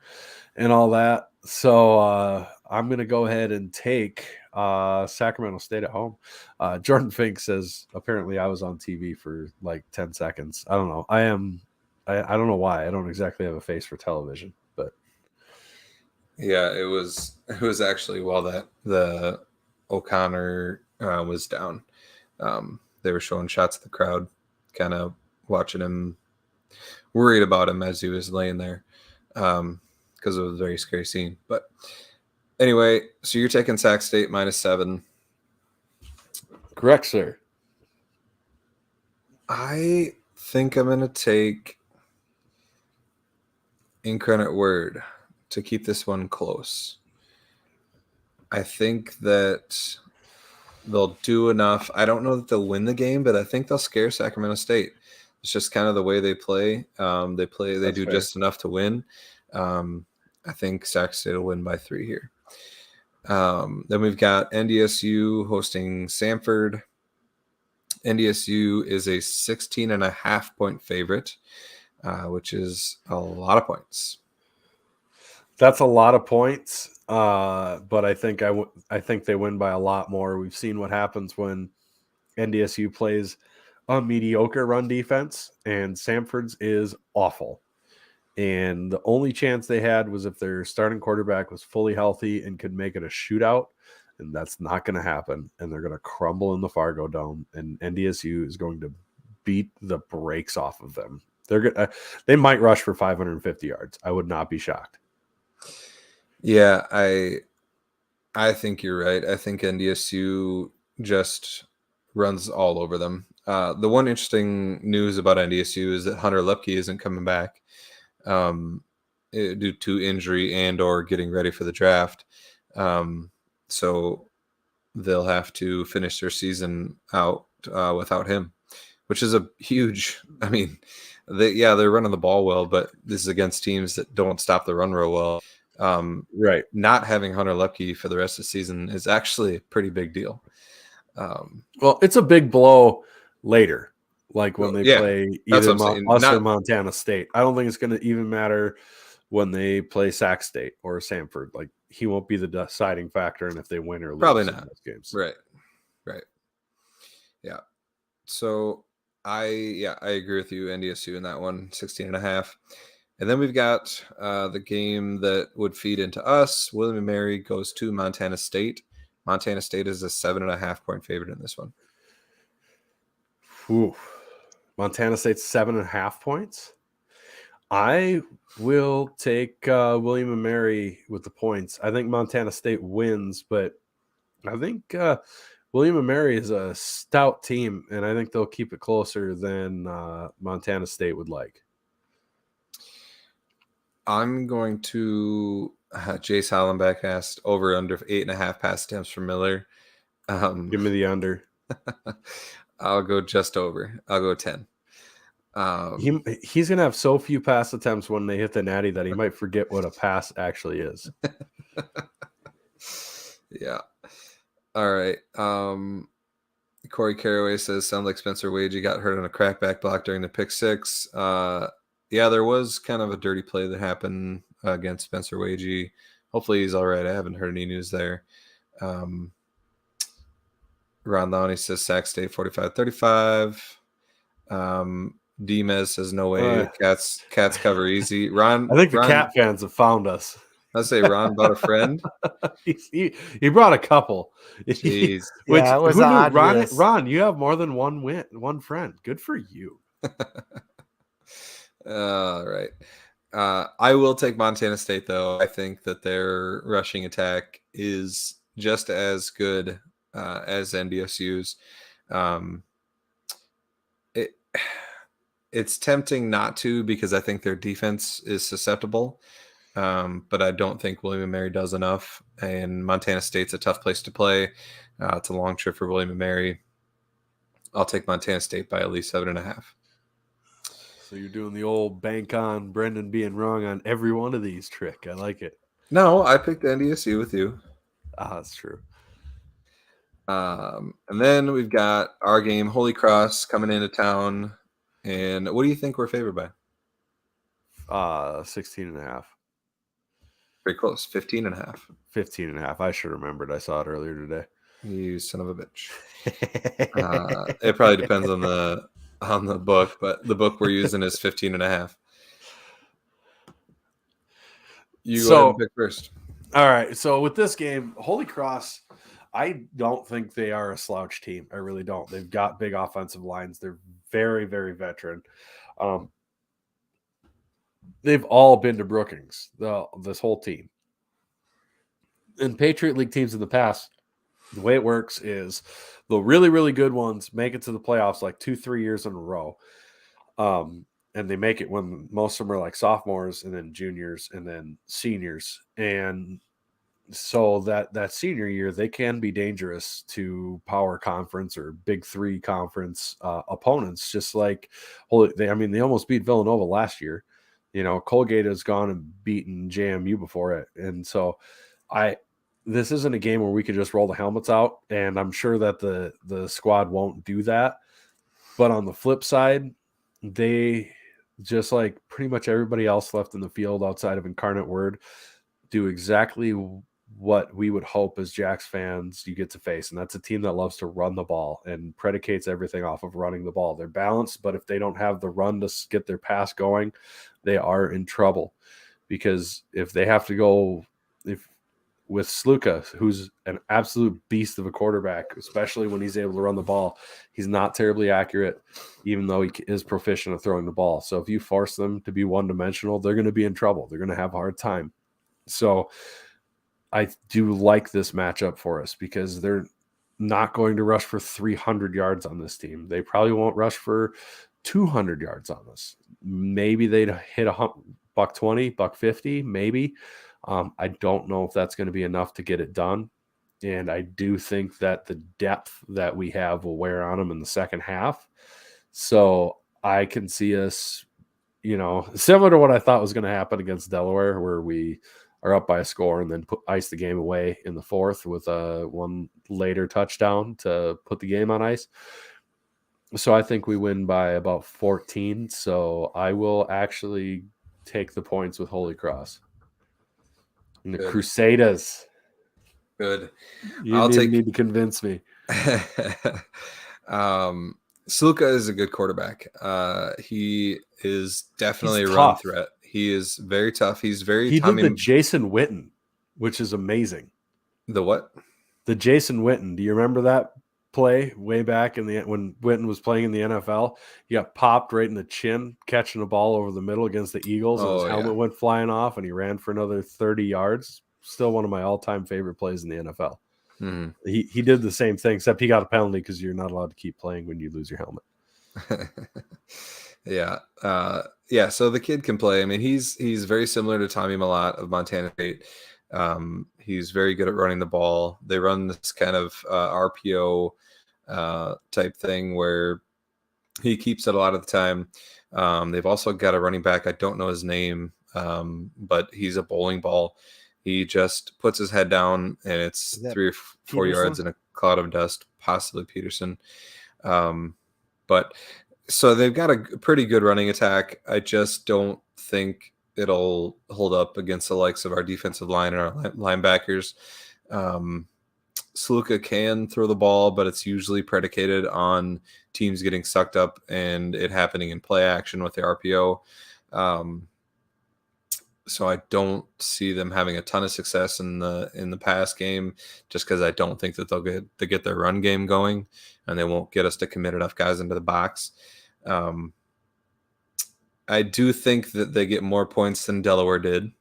and all that, so I'm going to go ahead and take Sacramento State at home. Jordan Fink says, apparently I was on TV for like 10 seconds. I don't know. I don't know why. I don't exactly have a face for television, but. Yeah, it was actually while the O'Connor was down. They were showing shots of the crowd, kind of watching him, worried about him as he was laying there because it was a very scary scene. But anyway, so you're taking Sac State -7. Correct, sir. I think I'm going to take Incarnate Word to keep this one close. I think that they'll do enough. I don't know that they'll win the game, but I think they'll scare Sacramento State. It's just kind of the way they play. They do fair. Just enough to win. I think Sac State will win by 3 here. Then we've got NDSU hosting Samford. NDSU is a 16.5-point favorite, which is a lot of points. That's a lot of points, but I think I think they win by a lot more. We've seen what happens when NDSU plays a mediocre run defense, and Samford's is awful. And the only chance they had was if their starting quarterback was fully healthy and could make it a shootout, and that's not going to happen. And they're going to crumble in the Fargo Dome, and NDSU is going to beat the brakes off of them. They might rush for 550 yards. I would not be shocked. Yeah, I think you're right. I think NDSU just runs all over them. The one interesting news about NDSU is that Hunter Lepke isn't coming back due to injury and or getting ready for the draft. So they'll have to finish their season out without him, which is a huge – I mean, they're running the ball well, but this is against teams that don't stop the run real well. Right. Not having Hunter Lepke for the rest of the season is actually a pretty big deal. Well, it's a big blow later, like when they play either us or Montana State. I don't think it's going to even matter when they play Sac State or Samford. Like, he won't be the deciding factor in if they win or lose. Probably not. In those games. Right. Yeah. So I agree with you, NDSU in that one, 16.5. And then we've got the game that would feed into us. William & Mary goes to Montana State. Montana State is a 7.5-point favorite in this one. Ooh. Montana State's 7.5 points. I will take William & Mary with the points. I think Montana State wins, but I think William & Mary is a stout team, and I think they'll keep it closer than Montana State would like. I'm going to Jace Hollenbeck asked over under 8.5 pass attempts for Miller. Give me the under. I'll go just over. I'll go 10. He's gonna have so few pass attempts when they hit the natty that he might forget what a pass actually is. Yeah. All right. Corey Carraway says, sound like Spencer Wagey got hurt on a crackback block during the pick six. Yeah, there was kind of a dirty play that happened against Spencer Wagey. Hopefully he's all right. I haven't heard any news there. Ron Lowney says sack stay 45-35. Demez says no way. Cats cover easy. Ron, I think the Cat fans have found us. I say Ron brought a friend. he brought a couple. Jeez. Which, yeah, it was who knew? obvious. Ron, you have more than one friend. Good for you. All right. I will take Montana State, though. I think that their rushing attack is just as good as NDSU's. It's tempting not to because I think their defense is susceptible, but I don't think William & Mary does enough. And Montana State's a tough place to play. It's a long trip for William & Mary. I'll take Montana State by at least 7.5. So you're doing the old bank on Brendan being wrong on every one of these trick. I like it. No, I picked NDSU with you. That's true. And then we've got our game, Holy Cross, coming into town. And what do you think we're favored by? 16.5. Very close. 15.5. 15.5. I should have remembered. I saw it earlier today. You son of a bitch. It probably depends on the book, but the book we're using is 15.5. You go ahead and pick first. All right. So with this game, Holy Cross, I don't think they are a slouch team. I really don't. They've got big offensive lines. They're very, very veteran. They've all been to Brookings, this whole team. In Patriot League teams in the past, the way it works is the really, really good ones make it to the playoffs like 2-3 years in a row. And they make it when most of them are like sophomores and then juniors and then seniors. And so that senior year, they can be dangerous to power conference or big three conference opponents, just like they almost beat Villanova last year. Colgate has gone and beaten JMU before it. And so this isn't a game where we could just roll the helmets out, and I'm sure that the squad won't do that. But on the flip side, they, just like pretty much everybody else left in the field outside of Incarnate Word, do exactly what we would hope as Jacks fans you get to face, and that's a team that loves to run the ball and predicates everything off of running the ball. They're balanced, but if they don't have the run to get their pass going, they are in trouble, because if they have to go with Sluka, who's an absolute beast of a quarterback, especially when he's able to run the ball, he's not terribly accurate, even though he is proficient at throwing the ball. So if you force them to be one-dimensional, they're going to be in trouble. They're going to have a hard time. So I do like this matchup for us because they're not going to rush for 300 yards on this team. They probably won't rush for 200 yards on us. Maybe they'd hit $120, $150, maybe. I don't know if that's going to be enough to get it done. And I do think that the depth that we have will wear on them in the second half. So I can see us, similar to what I thought was going to happen against Delaware, where we are up by a score and then ice the game away in the fourth with a one later touchdown to put the game on ice. So I think we win by about 14. So I will actually take the points with Holy Cross. And the Good. Crusaders. Good. You need to convince me. Sluka is a good quarterback. He is definitely a run tough. threat. He is very tough. He did the Jason Witten, which is amazing. The what? The Jason Witten. Do you remember that play way back when Witten was playing in the NFL? He got popped right in the chin, catching a ball over the middle against the Eagles, and his helmet went flying off, and he ran for another 30 yards. Still one of my all-time favorite plays in the NFL. Mm-hmm. He did the same thing, except he got a penalty because you're not allowed to keep playing when you lose your helmet. Yeah. So the kid can play. I mean, he's very similar to Tommy Malott of Montana State. He's very good at running the ball. They run this kind of RPO type thing where he keeps it a lot of the time. They've also got a running back. I don't know his name, but he's a bowling ball. He just puts his head down, and it's 3 or 4 yards in a cloud of dust, possibly Peterson. But so they've got a pretty good running attack. I just don't think it'll hold up against the likes of our defensive line and our linebackers. Sluka can throw the ball, but it's usually predicated on teams getting sucked up and it happening in play action with the RPO. So I don't see them having a ton of success in the pass game, just because I don't think that they'll get their run game going, and they won't get us to commit enough guys into the box. I do think that they get more points than Delaware did.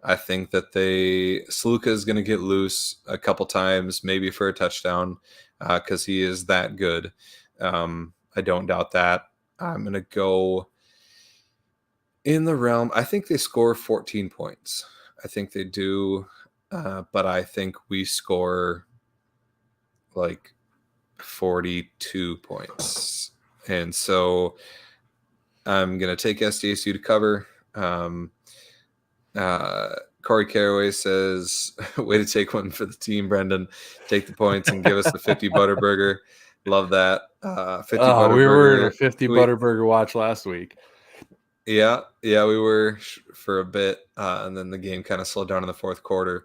I think that Sluka is going to get loose a couple times, maybe for a touchdown, because he is that good. I don't doubt that. I'm going to go in the realm. I think they score 14 points. I think they do, but I think we score like 42 points. And so I'm going to take SDSU to cover. Corey Caraway says, way to take one for the team, Brendan. Take the points and give us the 50 Butterburger. Love that. 50 Butterburger. We were in a 50 Butterburger watch last week. Yeah, we were for a bit, and then the game kind of slowed down in the fourth quarter.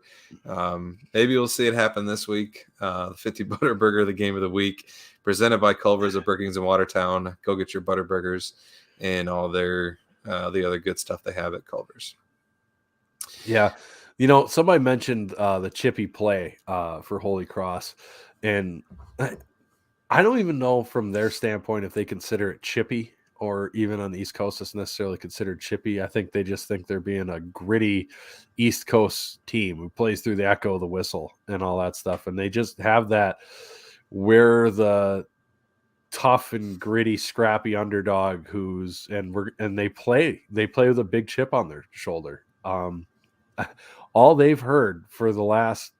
Maybe we'll see it happen this week. The 50 Butterburger, the game of the week, presented by Culver's of Brookings and Watertown. Go get your Butterburgers and all their the other good stuff they have at Culver's. Yeah, somebody mentioned the chippy play for Holy Cross, and I don't even know from their standpoint if they consider it chippy, or even on the East Coast it's necessarily considered chippy. I think they just think they're being a gritty East Coast team who plays through the echo of the whistle and all that stuff, and they just have that we're the tough and gritty, scrappy underdog and they play with a big chip on their shoulder. All they've heard for the last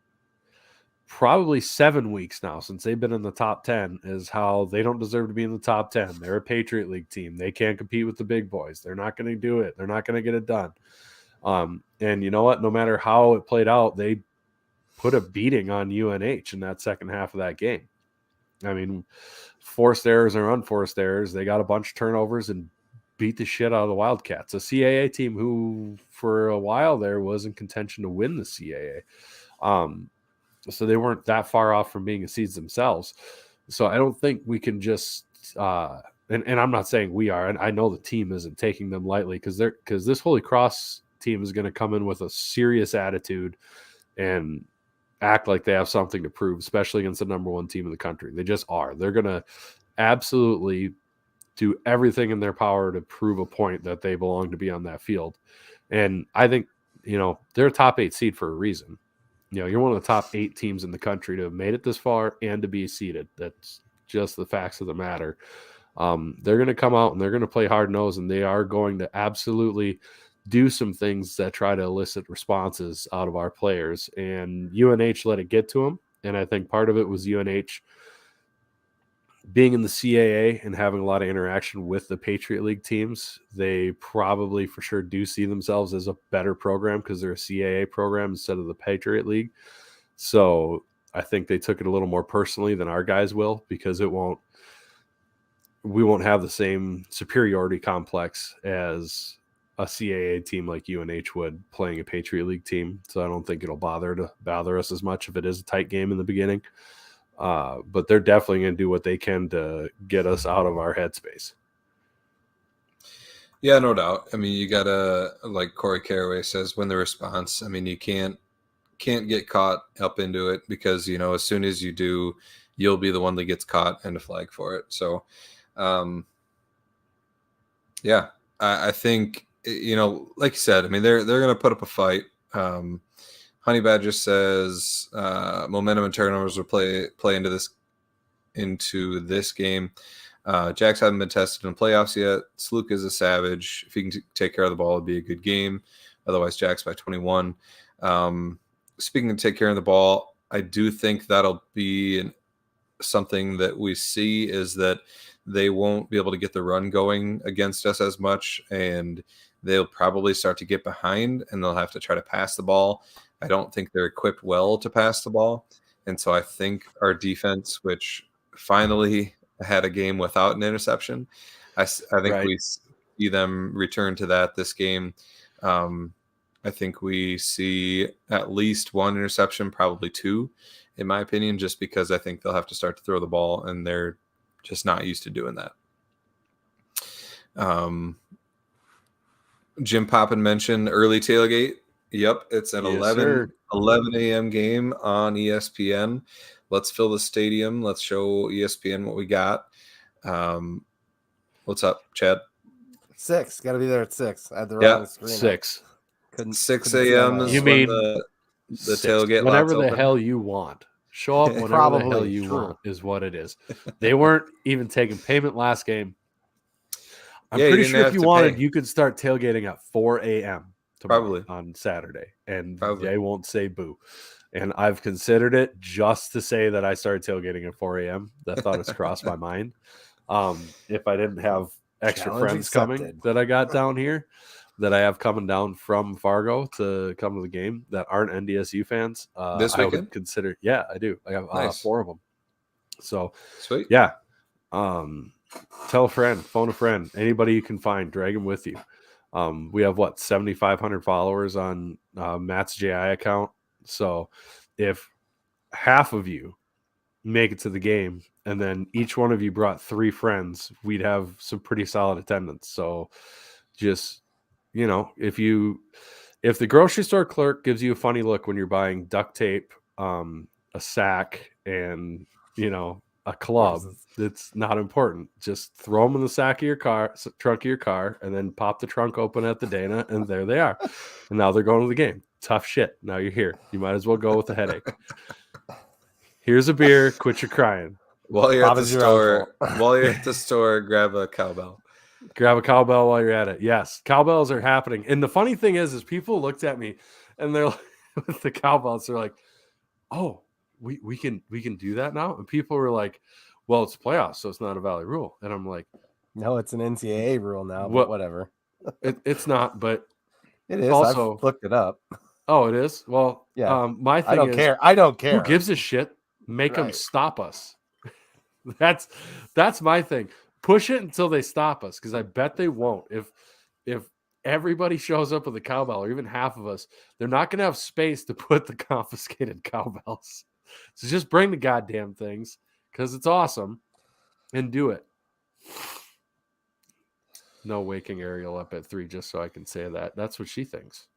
probably 7 weeks now, since they've been in the top 10, is how they don't deserve to be in the top 10. They're a Patriot League team. They can't compete with the big boys. They're not going to do it. They're not going to get it done. And you know what? No matter how it played out, they put a beating on UNH in that second half of that game. I mean, forced errors or unforced errors, they got a bunch of turnovers and beat the shit out of the Wildcats, a CAA team who for a while there was in contention to win the CAA. So they weren't that far off from being a seeds themselves. So I don't think we can just and I'm not saying we are, and I know the team isn't taking them lightly, because this Holy Cross team is going to come in with a serious attitude and act like they have something to prove, especially against the number one team in the country. They just are. They're going to absolutely do everything in their power to prove a point that they belong to be on that field. And I think, they're a top 8 seed for a reason. You're one of the top 8 teams in the country to have made it this far and to be seeded. That's just the facts of the matter. They're going to come out and they're going to play hard nose, and they are going to absolutely do some things that try to elicit responses out of our players. And UNH let it get to them. And I think part of it was UNH being in the CAA and having a lot of interaction with the Patriot League teams. They probably for sure do see themselves as a better program because they're a CAA program instead of the Patriot League. So I think they took it a little more personally than our guys will, because we won't have the same superiority complex as a CAA team like UNH would playing a Patriot League team. So I don't think it'll bother us as much if it is a tight game in the beginning. But they're definitely going to do what they can to get us out of our headspace. Yeah, no doubt. I mean, you gotta, like Corey Caraway says, win the response. I mean, you can't get caught up into it, because as soon as you do, you'll be the one that gets caught and a flag for it. So, yeah, I think like you said, I mean, they're going to put up a fight. Honey Badger says momentum and turnovers will play into this game. Jacks haven't been tested in playoffs yet. Sluka is a savage. If he can take care of the ball, it'd be a good game. Otherwise, Jacks by 21. Speaking of take care of the ball, I do think that'll be something that we see is that they won't be able to get the run going against us as much, and they'll probably start to get behind, and they'll have to try to pass the ball. I don't think they're equipped well to pass the ball, and so I think our defense, which finally had a game without an interception, I think we see them return to that this game. I think we see at least one interception, probably two, in my opinion, just because I think they'll have to start to throw the ball, and they're just not used to doing that. Jim Poppin mentioned early tailgate. Yep, it's an 11 a.m. game on ESPN. Let's fill the stadium. Let's show ESPN what we got. What's up, Chad? 6. Got to be there at 6. I had the wrong screen. 6. 6 a.m. is when the tailgate whenever the open. hell you want. Show up whenever the hell you want is what it is. They weren't even taking payment last game. I'm pretty sure if you wanted, you could start tailgating at 4 a.m. tomorrow on Saturday, and they won't say boo. And I've considered it just to say that I started tailgating at 4 a.m. That thought has crossed my mind. If I didn't have extra friends coming that I got down here, that I have coming down from Fargo to come to the game that aren't NDSU fans, this weekend? I would consider. Yeah, I do. I have 4 of them. So sweet. Yeah. Tell a friend, phone a friend, anybody you can find, drag them with you. We have 7,500 followers on Matt's JI account. So if half of you make it to the game and then each one of you brought 3 friends, we'd have some pretty solid attendance. So just, if the grocery store clerk gives you a funny look when you're buying duct tape, a sack, and a club, it's not important. Just throw them in the trunk of your car, and then pop the trunk open at the Dana, and there they are. And now they're going to the game. Tough shit. Now you're here. You might as well go with a headache. Here's a beer. Quit your crying. While you're at the store, grab a cowbell. Grab a cowbell while you're at it. Yes, cowbells are happening. And the funny thing is people looked at me, and they're like, with the cowbells, they're like, "Oh, we can do that now?" And people were like, "Well, it's playoffs, so it's not a Valley rule." And I'm like, "No, it's an NCAA rule now." But whatever. It's not, but it is. Also, I've looked it up. Oh, it is. Well, yeah. My thing I don't care. Who gives a shit? Make them stop us. That's my thing. Push it until they stop us, because I bet they won't. If everybody shows up with a cowbell, or even half of us, they're not going to have space to put the confiscated cowbells. So just bring the goddamn things, because it's awesome, and do it. No waking Ariel up at 3 just so I can say that. That's what she thinks.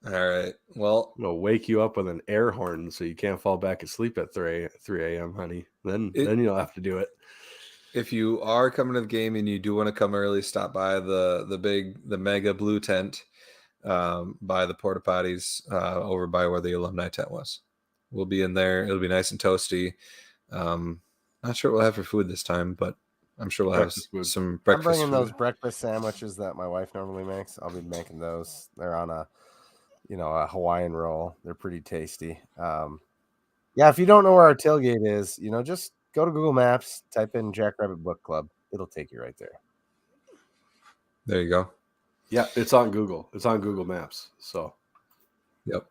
All right. Well, I'm gonna wake you up with an air horn so you can't fall back asleep at 3 a.m., honey. Then you'll have to do it. If you are coming to the game and you do want to come early, stop by the mega blue tent by the porta potties over by where the alumni tent was. We'll be in there. It'll be nice and toasty. Not sure what we'll have for food this time, but I'm sure we'll have some breakfast. I'm bringing those breakfast sandwiches that my wife normally makes. I'll be making those. They're on a Hawaiian roll. They're pretty tasty. If you don't know where our tailgate is, just go to Google Maps, type in Jackrabbit Book Club. It'll take you right there. There you go. Yeah, it's on Google. It's on Google Maps. So, yep.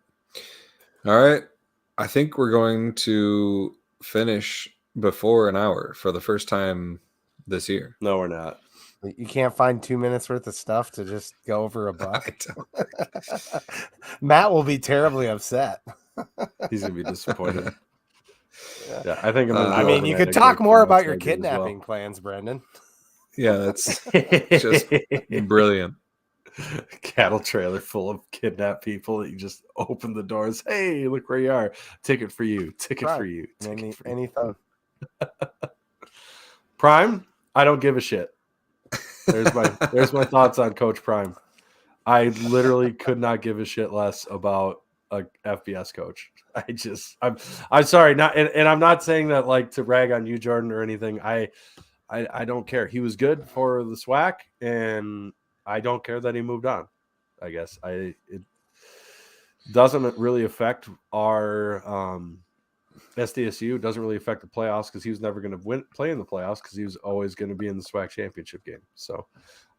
All right. I think we're going to finish before an hour for the first time this year. No, we're not. You can't find 2 minutes worth of stuff to just go over a buck. Matt will be terribly upset. He's gonna be disappointed. Yeah, I think. You could talk more about your kidnapping plans, Brendan. Yeah, that's just brilliant. Cattle trailer full of kidnapped people that you just open the doors. Hey, look where you are. Ticket for you. Ticket for you. Anything. Prime. I don't give a shit. There's my thoughts on Coach Prime. I literally could not give a shit less about a FBS coach. I'm sorry, and I'm not saying that like to rag on you, Jordan, or anything. I don't care. He was good for the SWAC, and I don't care that he moved on. I guess doesn't really affect our SDSU. Doesn't really affect the playoffs because he was never going to play in the playoffs because he was always going to be in the SWAC championship game. So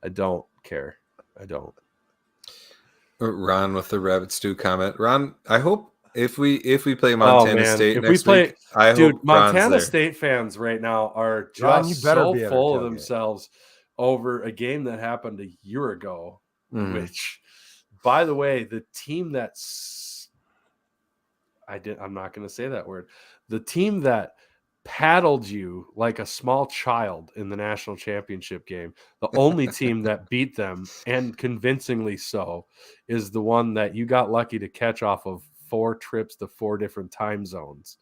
I don't care. I don't. Ron with the rabbit stew comment. Ron, I hope if we play Montana State if next we play, week, I dude, hope Ron's Montana there. State fans right now are just Ron, you better so be at our full of tailgate. themselves over a game that happened a year ago. Mhm. Which, by the way, the team I'm not going to say that word. The team that paddled you like a small child in the national championship game, the only team that beat them, and convincingly so, is the one that you got lucky to catch off of 4 trips to 4 different time zones.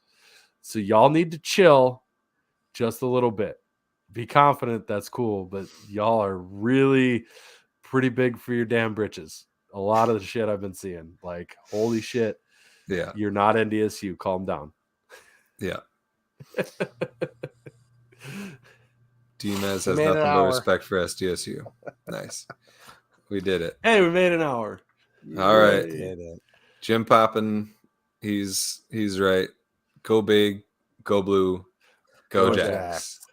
So y'all need to chill just a little bit. Be confident, that's cool, but y'all are really pretty big for your damn britches. A lot of the shit I've been seeing, like, holy shit. Yeah. You're not NDSU. Calm down. Yeah. DMez has We made nothing an but hour. respect for SDSU. Nice. We did it. Hey, we made an hour. All right. Did Jim Poppin, he's right. Go big, go blue, go Go Jacks. Jacks.